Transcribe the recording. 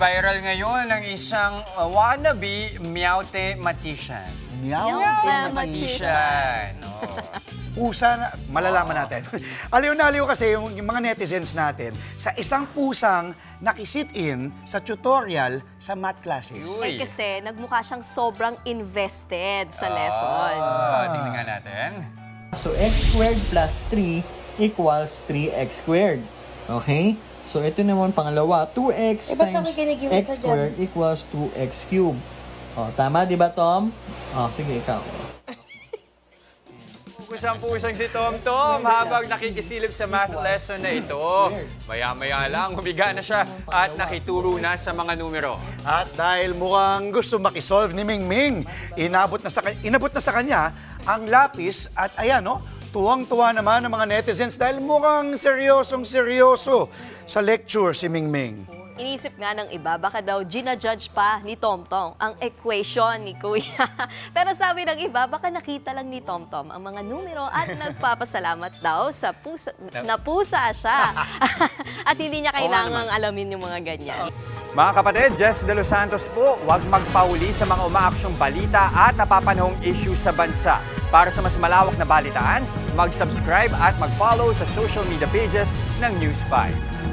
Viral ngayon ang isang wannabe mathematician. Mathematician. Pusa na, malalaman natin. Aliw na aliw kasi yung mga netizens natin sa isang pusang nakisit-in sa tutorial sa math classes. Eh kasi nagmukha siyang sobrang invested sa lesson. Tingnan nga natin. So x squared plus 3 equals 3x squared. Okay? So ito naman pangalawa, 2x times x squared equals 2x cubed. Oh, tama di ba, Tom? Oh, sige, ikaw. Pusang-pusang si Tom habang nakikisilip sa math lesson na ito. Maya-maya lang, humiga na siya at nakituro na sa mga numero. At dahil mukhang gusto makisolve ni Mingming, inabot na sa kanya ang lapis at ayan, no? Tuwang-tuwa naman ang mga netizens dahil mukhang seryosong-seryoso sa lecture si Mingming. Inisip nga ng iba, baka daw ginajudge pa ni Tomtom ang equation ni Kuya. Pero sabi ng iba, baka nakita lang ni Tomtom ang mga numero at nagpapasalamat daw sa pusa siya. At hindi niya kailangang alamin yung mga ganyan. Mga kapatid, Jess De Los Santos po, huwag magpauli sa mga umaaksyong balita at napapanahong issue sa bansa. Para sa mas malawak na balitaan, mag-subscribe at mag-follow sa social media pages ng News 5.